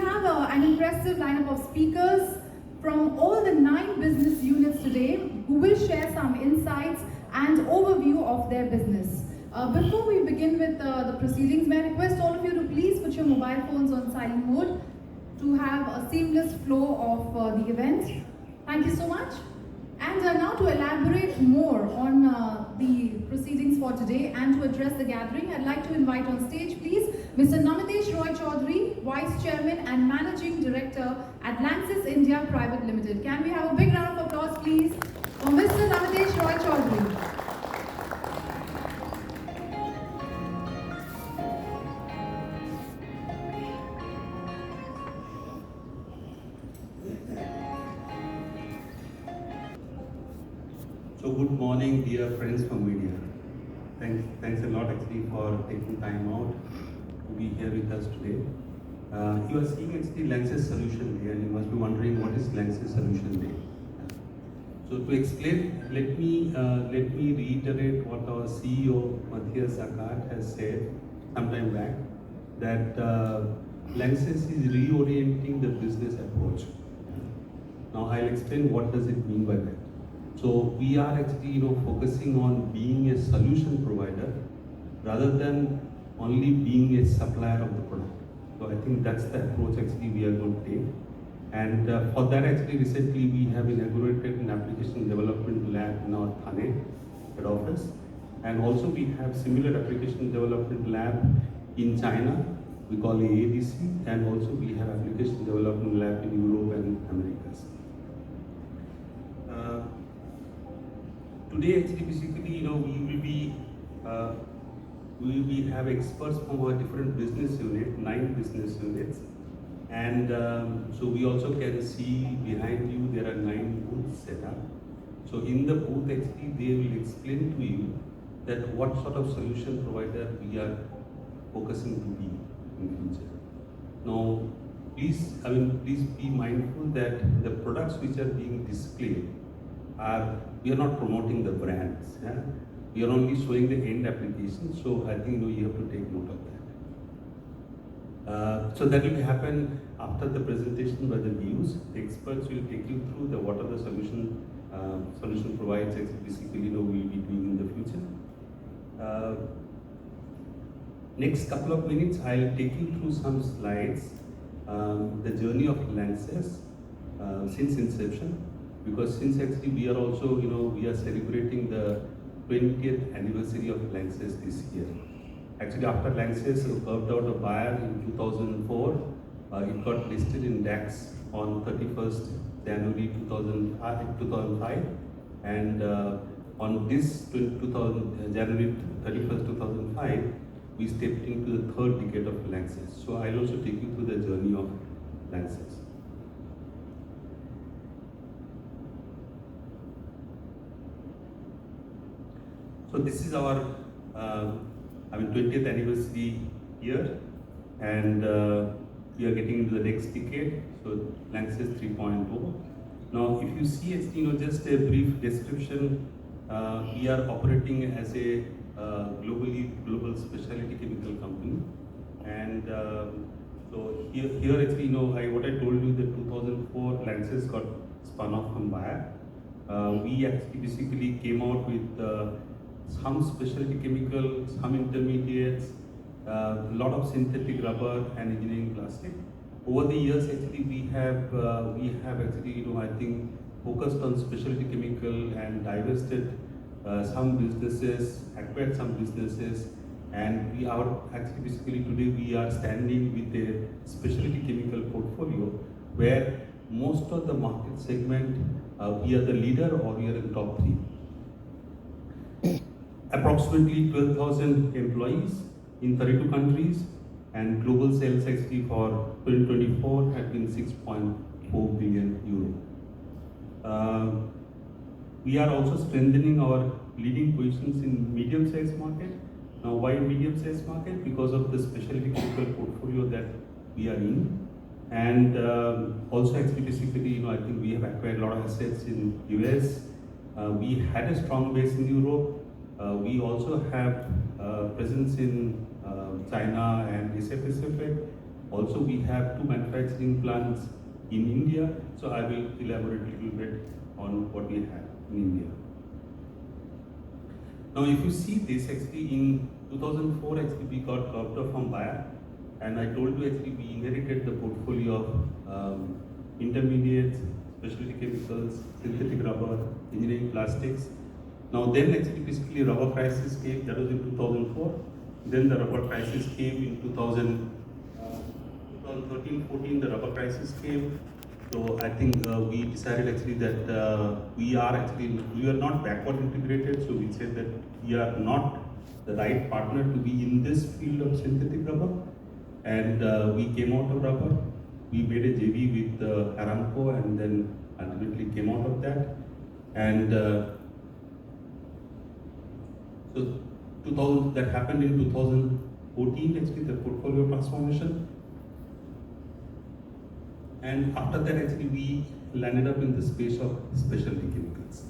have an impressive lineup of speakers from all the 9 business units today who will share some insights and overview of their business. Before we begin with the proceedings, may I request all of you to please put your mobile phones on silent mode to have a seamless flow of the event. Thank you so much. And now to elaborate more on the proceedings for today and to address the gathering, I'd like to invite on stage, please, Mr. Namitesh Choudhury, Vice Chairman and Managing Director at LANXESS India Private Limited. Can we have a big round of applause, please, for Mr. Namitesh Choudhury? So good morning, dear friends from media. Thanks a lot actually for taking time out to be here with us today. You are seeing actually LANXESS Solutions Day, and you must be wondering what is LANXESS Solutions Day. So to explain, let me reiterate what our CEO Matthias Akkad has said sometime back, that LANXESS is reorienting the business approach. Now I'll explain what does it mean by that. So we are actually focusing on being a solution provider rather than only being a supplier of the product. So I think that's the approach actually we are going to take. And for that actually recently we have inaugurated an application development lab in our Thane head office. And also we have similar application development lab in China, we call it ADC, and also we have application development lab in Europe and Americas. Today, actually, basically, we will have experts from our different business units, 9 business units, and so we also can see behind you there are 9 booths set up. So in the booth, actually, they will explain to you that what sort of solution provider we are focusing to be in future. Now, please be mindful that the products which are being displayed we are not promoting the brands. Yeah? We are only showing the end application. So I think you have to take note of that. So that will happen after the presentation by the views. The experts will take you through what are the solution providers basically we will be doing in the future. Next couple of minutes, I'll take you through some slides. The journey of LANXESS since inception. Because since actually we are also, we are celebrating the 20th anniversary of LANXESS this year. Actually, after LANXESS carved out a buyer in 2004, it got listed in DAX on 31st January 2005, and on this January 31st 2005, we stepped into the 3rd decade of LANXESS. So I'll also take you through the journey of LANXESS. So this is our 20th anniversary year, and we are getting into the next decade. So LANXESS 3.0. Now, if you see, just a brief description. We are operating as a global specialty chemical company, and so here actually, what I told you that 2004 LANXESS got spun off from Bayer. We actually basically came out with some specialty chemicals, some intermediates, a lot of synthetic rubber and engineering plastic. Over the years, actually, we have actually, I think, focused on specialty chemical and divested some businesses, acquired some businesses, and we are actually basically today we are standing with a specialty chemical portfolio where most of the market segment we are the leader or we are in top 3. Approximately 12,000 employees in 32 countries, and global sales actually for 2024 had been 6.4 billion euro. We are also strengthening our leading positions in medium-sized market. Now, why medium-sized market? Because of the specialty chemical portfolio that we are in, and also actually basically, I think we have acquired a lot of assets in US. We had a strong base in Europe. We also have presence in China and Asia Pacific, Also, we have 2 manufacturing plants in India, so I will elaborate a little bit on what we have in India. Now, if you see this, actually in 2004, actually we got carved off from Bayer, and I told you actually we inherited the portfolio of intermediates, specialty chemicals, synthetic rubber, engineering plastics. Now then actually basically rubber crisis came, that was in 2004. Then the rubber crisis came in 2013-14, the rubber crisis came. So I think we decided actually that we are not backward integrated. So we said that we are not the right partner to be in this field of synthetic rubber. And we came out of rubber. We made a JV with Aramco, and then ultimately came out of that. And so 2000, that happened in 2014, actually, the portfolio transformation. And after that, actually, we landed up in the space of specialty chemicals.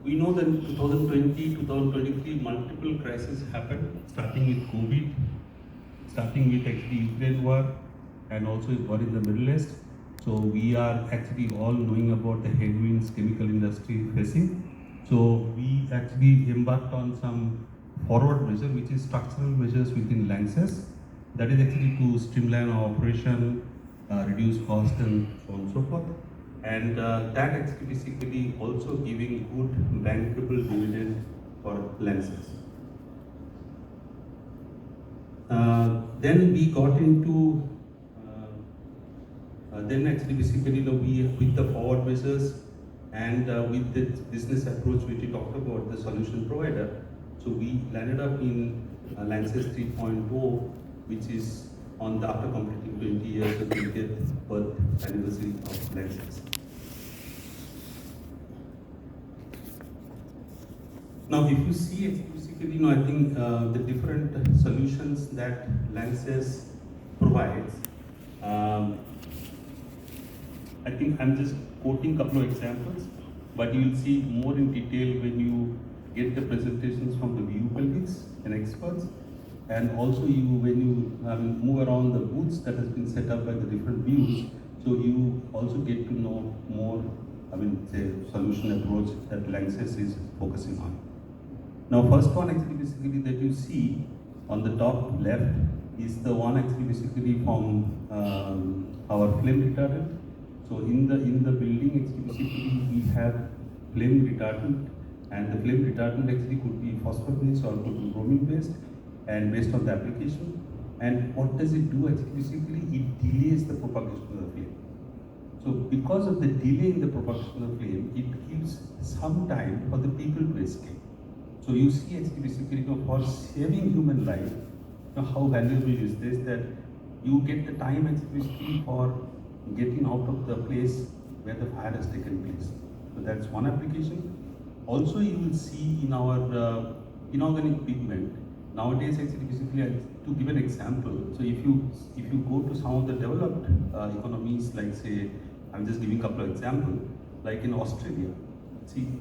We know that in 2020, 2023, multiple crises happened, starting with COVID, starting with actually Ukraine war, and also war in the Middle East. So we are actually all knowing about the headwinds chemical industry facing. So we actually embarked on some forward measure, which is structural measures within LANXESS. That is actually to streamline our operation, reduce cost, and so on and so forth. And that actually basically also giving good bankable dividend for LANXESS. Then we got into then actually basically we with the forward measures and with the business approach which we talked about, the solution provider. So we landed up in LANXESS 3.0, which is on the after completing 20 years of 20th birth anniversary of LANXESS. Now, if you see basically, I think the different solutions that LANXESS provides. I think I'm just quoting a couple of examples, but you will see more in detail when you get the presentations from the view colleagues and experts, and also when you move around the booths that has been set up by the different views, so you also get to know more, say, solution approach that LANXESS is focusing on. Now, first one actually basically that you see on the top left is the one actually basically from our flame retardant. So in the building actually basically we have flame retardant, and the flame retardant actually could be phosphor based or could be bromine based, and based on the application. And what does it do actually basically? It delays the propagation of the flame. So because of the delay in the propagation of the flame, it gives some time for the people to escape. So you see actually basically for saving human life, how valuable is this, that you get the time actually basically for getting out of the place where the fire has taken place. So that's one application. Also, you will see in our inorganic pigment nowadays actually basically, to give an example. So if you go to some of the developed economies, like say, I'm just giving a couple of examples, like in Australia, see,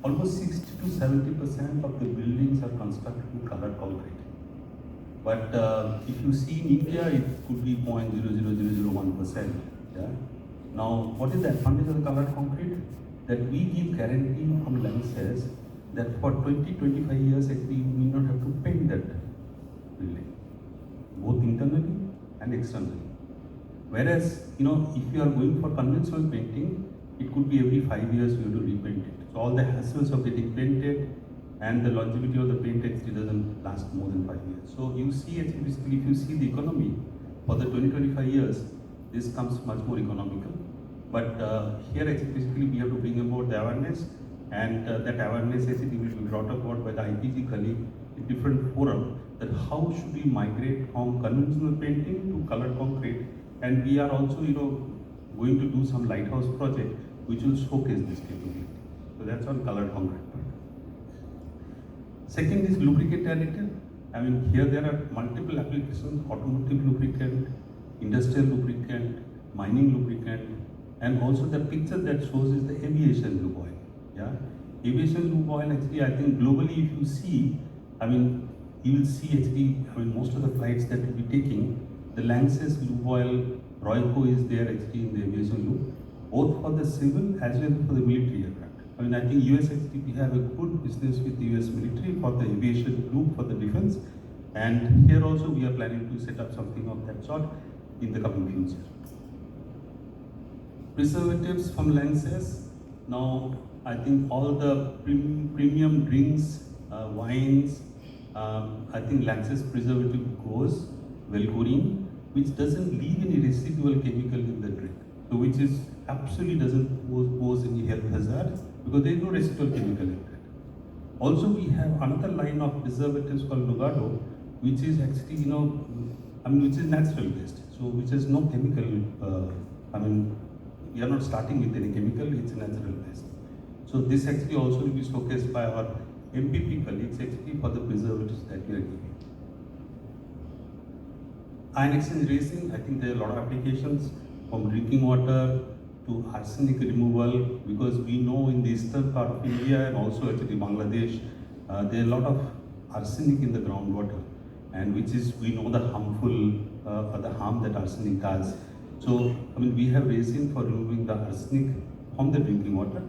almost 60 to 70% of the buildings are constructed with colored concrete. But if you see in India, it could be 0.00001%. Yeah? Now, what is the advantage of the colored concrete? That we give guarantee from LANXESS that for 20-25 years, actually, you need not have to paint that building, both internally and externally. Whereas, if you are going for conventional painting, it could be every 5 years you have to repaint it. So all the hassles of getting painted and the longevity of the paint actually doesn't last more than 5 years. So you see actually basically if you see the economy for the 20-25 years, this comes much more economical. But here actually basically we have to bring about the awareness, and that awareness actually will be brought about by the IPG colleague in different forum, that how should we migrate from conventional painting to colored concrete. And we are also going to do some lighthouse project which will showcase this capability. So that's on colored concrete. Second is lubricant additive. Here there are multiple applications: automotive lubricant, industrial lubricant, mining lubricant, and also the picture that shows is the aviation lube oil. Yeah, aviation lube oil actually, I think globally, if you see, you will see actually, I mean, most of the flights that we'll be taking, the LANXESS lube oil, Royco is there actually in the aviation lube, both for the civil as well as for the military aircraft. I mean, I think US actually, we have a good business with the US military for the aviation lube for the defense. And here also we are planning to set up something of that sort in the coming future. Preservatives from LANXESS. Now, I think all the premium drinks, wines, I think LANXESS preservative goes Velcorin, which doesn't leave any residual chemical in the drink, so which is absolutely doesn't pose any health hazard because there is no residual chemical in that. Also, we have another line of preservatives called Lugado, which is actually, which is natural based, so which is no chemical. We are not starting with any chemical; it's natural based. So this actually also will be showcased by our MPP colleagues actually for the preservatives that we are giving. Ion exchange racing, I think there are a lot of applications from drinking water to arsenic removal, because we know in the eastern part of India and also actually Bangladesh, there are a lot of arsenic in the groundwater, and which is, we know the harm that arsenic does. So, we have resin for removing the arsenic from the drinking water,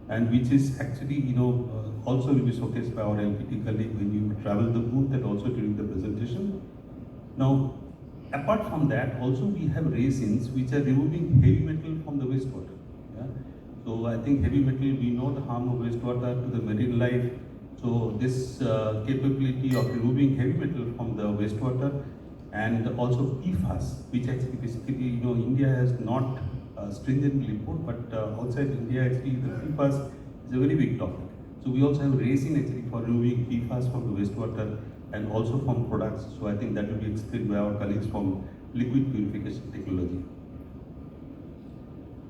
and which is actually, also will be showcased by our LPT colleague when you travel the booth and also during the presentation. Now, apart from that, also we have resins which are removing heavy metal from the wastewater. Yeah? So I think heavy metal, we know the harm of wastewater to the marine life. So this capability of removing heavy metal from the wastewater, and also PFAS, which actually basically, India has not stringently put, but outside India actually the PFAS is a very big topic. So we also have resin actually for removing PFAS from the wastewater and also from products. So I think that will be explained by our colleagues from liquid purification technology.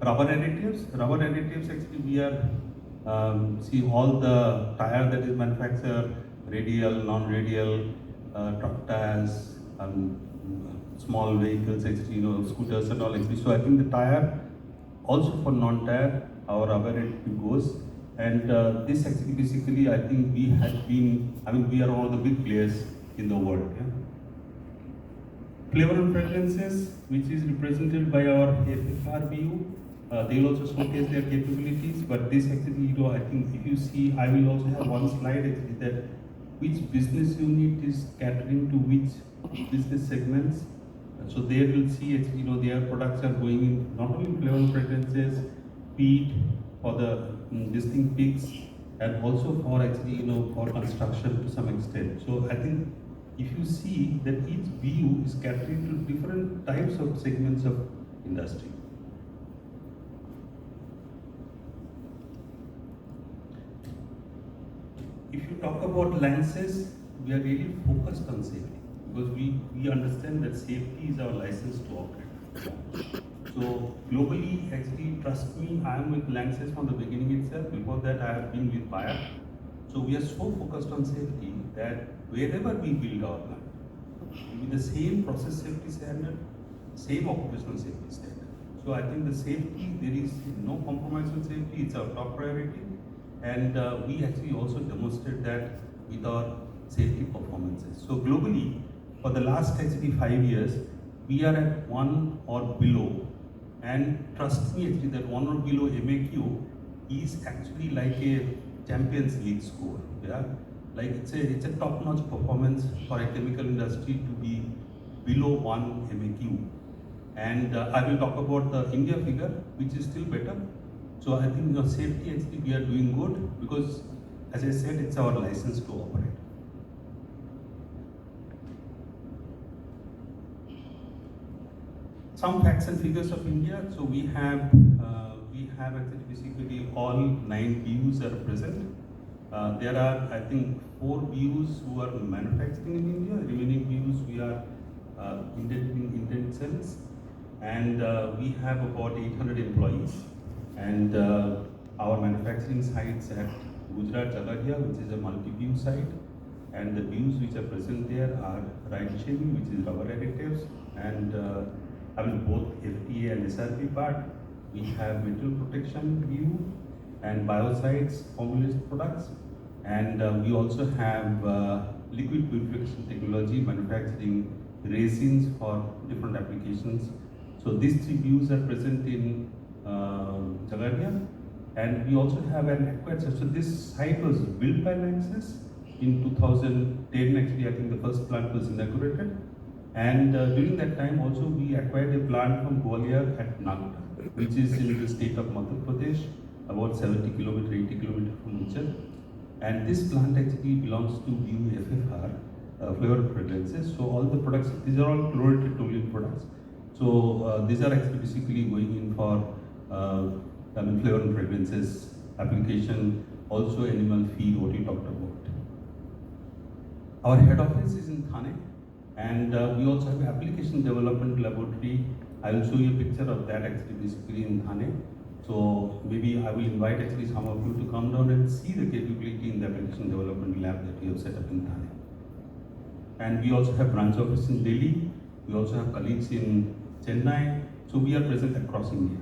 Rubber additives actually we are, see all the tire that is manufactured, radial, non-radial, truck tires, small vehicles actually, scooters and all actually. So I think the tire, also for non-tire, our rubber additive goes. And this actually basically, I think we have been, we are one of the big players in the world. Yeah? Flavor and fragrances, which is represented by our FFR BU. They will also showcase their capabilities, but this actually, I think if you see, I will also have one slide actually that which business unit is catering to which business segments. So there will see actually, their products are going in not only flavor and fragrances, peat, for the distinct pigs, and also for actually, for construction to some extent. So I think if you see that each BU is catering to different types of segments of industry. If you talk about LANXESS, we are really focused on safety, because we understand that safety is our license to operate. So globally, actually, trust me, I am with LANXESS from the beginning itself. Before that, I have been with Bayer. So we are so focused on safety that wherever we build our plant, with the same process safety standard, same occupational safety standard. So I think the safety, there is no compromise on safety, it's our top priority. And we actually also demonstrate that with our safety performances. So globally, for the last actually 5 years, we are at 1 or below. And trust me actually that 1 or below MAQ is actually like a Champions League score. Yeah? Like it's a top-notch performance for a chemical industry to be below 1 MAQ. And I will talk about the India figure, which is still better. So I think safety actually we are doing good, because as I said, it's our license to operate. Some facts and figures of India. So we have actually basically all 9 BUs are present. There are, I think, 4 BUs who are manufacturing in India. Remaining BUs we are intent cells, and we have about 800 employees. And our manufacturing sites at Gujarat, Jagadia, which is a multi-BU site, and the BUs which are present there are Raidchemi, which is rubber additives, and both FTA and SRP part. We have metal protection BU and biocides formulated products, and we also have liquid purification technology, manufacturing resins for different applications. So these three views are present in Jagadia, and we also have an acquired site. So this site was built by LANXESS in 2010. Actually, I think the first plant was inaugurated, and during that time also we acquired a plant from Gwalior at Nagda, which is in the state of Madhya Pradesh, about 70 kilometers, 80 kilometers from Ujjain. And this plant actually belongs to BUFFR, flavor fragrances. So all the products, these are all fluorinated toluene products. So these are actually basically going in for flavor and fragrances application, also animal feed, what you talked about. Our head office is in Thane, and we also have an application development laboratory. I will show you a picture of that actually basically in Thane. So maybe I will invite actually some of you to come down and see the capability in the application development lab that we have set up in Thane. And we also have branch office in Delhi. We also have colleagues in Chennai. So we are present across India.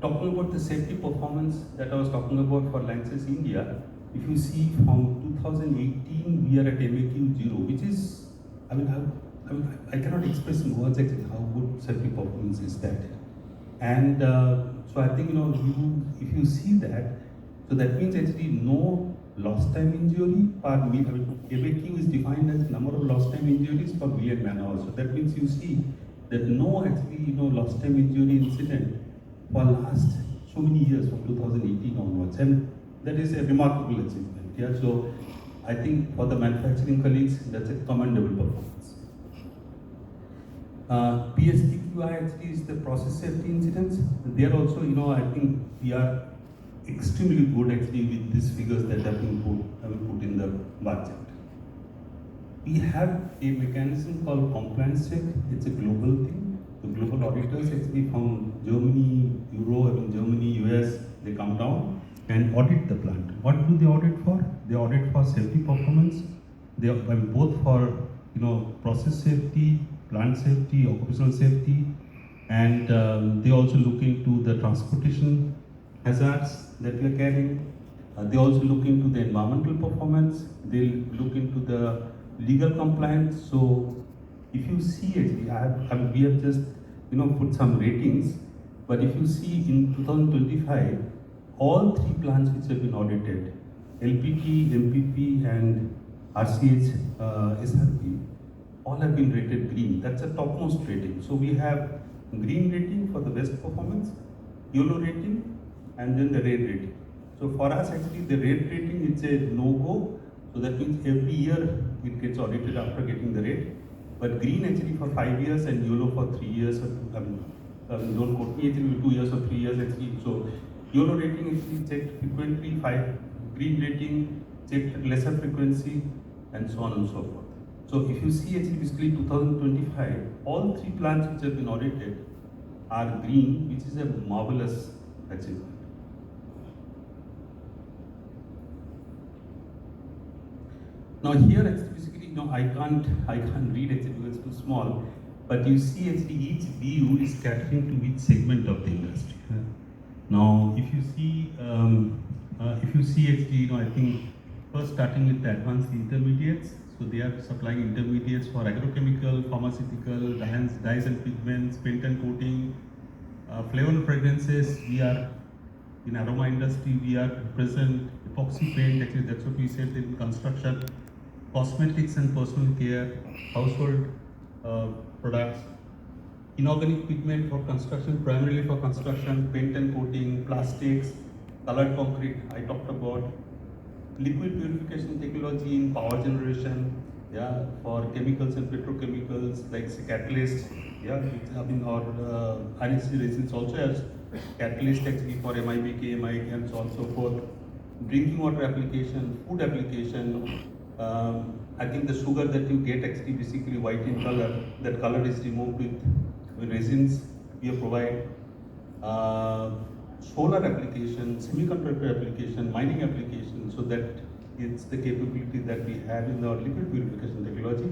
Talking about the safety performance that I was talking about for LANXESS India, if you see from 2018 we are at MAQ 0, which is, I cannot express in words actually how good safety performance is that. And so I think if you see that, so that means actually no lost time injury per MAQ is defined as number of lost time injuries per million man hours. So that means you see that no actually lost time injury incident for last so many years from 2018 onwards, and that is a remarkable achievement. Yeah, so I think for the manufacturing colleagues, that's a commendable performance. PSTQI actually is the process safety incidents. There also, I think we are extremely good actually with these figures that have been put in the bar chart. We have a mechanism called compliance check. It's a global thing. The global auditors actually from Germany, Germany, US, they come down and audit the plant. What do they audit for? They audit for safety performance. They both for process safety, plant safety, occupational safety, and they also look into the transportation hazards that we are carrying. They also look into the environmental performance. They look into the legal compliance. So if you see actually, we have just put some ratings, but if you see in 2025, all three plants which have been audited, LPT, MPP, and RCH SRP, all have been rated green. That's a topmost rating. So we have green rating for the best performance, yellow rating, and then the red rating. So for us actually the red rating is a no-go. So that means every year it gets audited after getting the red. But green actually for 5 years and yellow for 3 years. Don't quote me actually 2 years or 3 years actually. So yellow rating actually checked frequently, green rating checked at lesser frequency, and so on and so forth. So if you see actually basically 2025, all three plants which have been audited are green, which is a marvelous achievement. Now here actually basically I can't read actually because it's too small, but you see actually each BU is catering to each segment of the industry. Now if you see actually I think first starting with the advanced intermediates, so they are supplying intermediates for agrochemical, pharmaceutical, dyes and pigments, paint and coating, flavor and fragrances. We are in aroma industry, we are present, epoxy paint, actually that's what we said in construction, cosmetics and personal care, household products, inorganic pigment for construction, primarily for construction, paint and coating, plastics, colored concrete, I talked about, liquid purification technology in power generation, yeah, for chemicals and petrochemicals like catalyst, yeah, or RNC resins also has catalyst actually for MIBK, MIK and so on and so forth. Drinking water application, food application. I think the sugar that you get actually basically white in color, that color is removed with resins we provide. Solar application, semiconductor application, mining application, so that it's the capability that we have in our liquid purification technology.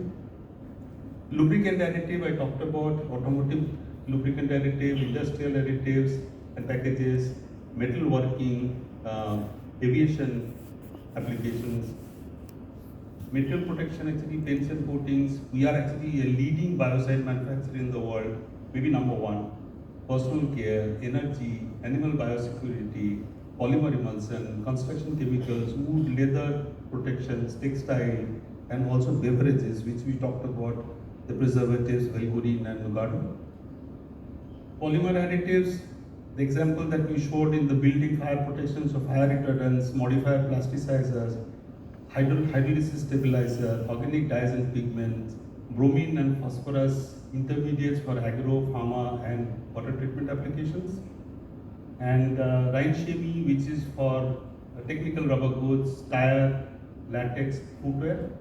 Lubricant additive I talked about, automotive lubricant additive, industrial additives and packages, metal working, aviation, applications. Material protection, actually, paints and coatings. We are actually a leading biocide manufacturer in the world, maybe number one. Personal care, energy, animal biosecurity, polymer emulsion, construction chemicals, wood, leather protections, textile, and also beverages, which we talked about, the preservatives, Velcorin and Nugado. Polymer additives, the example that we showed in the building fire protections of fire retardants, modifier plasticizers, hydrolysis stabilizer, organic dyes and pigments, bromine and phosphorus intermediates for agro, pharma, and water treatment applications, and Rhine Chemie, which is for technical rubber goods, tire, latex, footwear,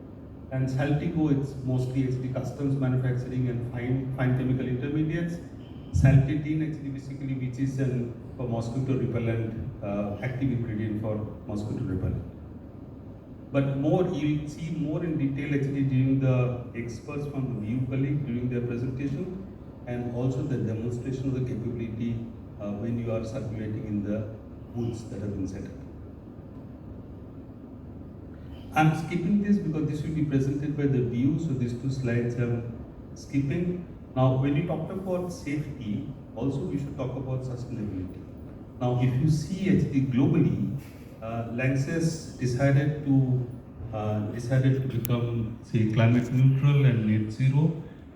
and Saltigo, it's mostly actually customs manufacturing and fine chemical intermediates. Saltidine, actually, basically, which is a mosquito repellent, active ingredient for mosquito repellent. But more, you'll see more in detail actually during the experts from the VU colleague during their presentation, and also the demonstration of the capability when you are circulating in the booths that have been set up. I'm skipping this because this will be presented by the VU, so these two slides I'm skipping. Now, when you talk about safety, also we should talk about sustainability. Now, if you see actually globally, LANXESS decided to become, say, climate neutral and net zero.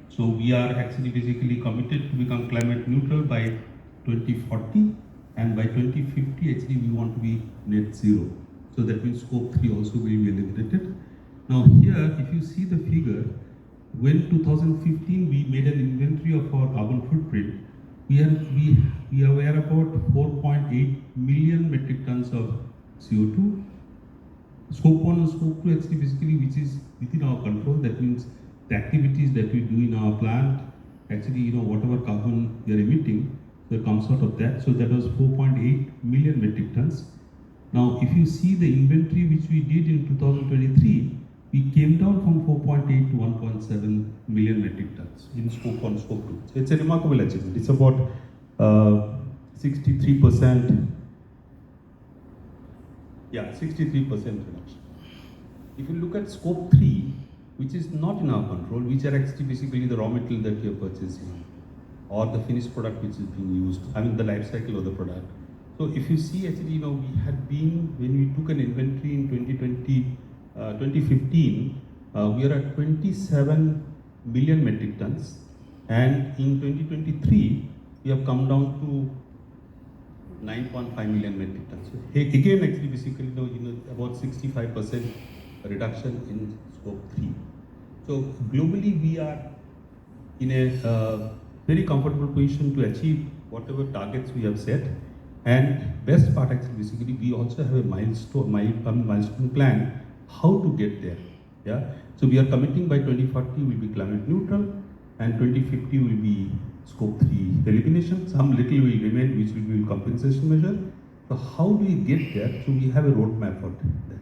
So we are actually basically committed to become climate neutral by 2040, and by 2050 actually we want to be net zero. So that means scope 3 also will be eliminated. Now here, if you see the figure, when 2015 we made an inventory of our carbon footprint, we are about 4.8 million metric tons of CO2. Scope 1 and Scope 2 actually basically which is within our control. That means the activities that we do in our plant, actually whatever carbon we are emitting, so it comes out of that. So that was 4.8 million metric tons. Now if you see the inventory which we did in 2023, we came down from 4.8 to 1.7 million metric tons in Scope 1, Scope 2. So it's a remarkable achievement. It's about 63%. Yeah, 63% reduction. If you look at Scope 3, which is not in our control, which are actually basically the raw material that we are purchasing, or the finished product which is being used, I mean the life cycle of the product. So if you see actually, we had been, when we took an inventory in 2015, we are at 27 million metric tons, and in 2023, we have come down to 9.5 million metric tons. So again, actually, basically, about 65% reduction in Scope 3. So globally, we are in a very comfortable position to achieve whatever targets we have set. And best part, actually, basically, we also have a milestone plan how to get there. Yeah. So we are committing by 2040 will be climate neutral, and 2050 will be Scope 3 elimination. Some little will remain, which will be compensation measure. So how do we get there? So we have a roadmap for that.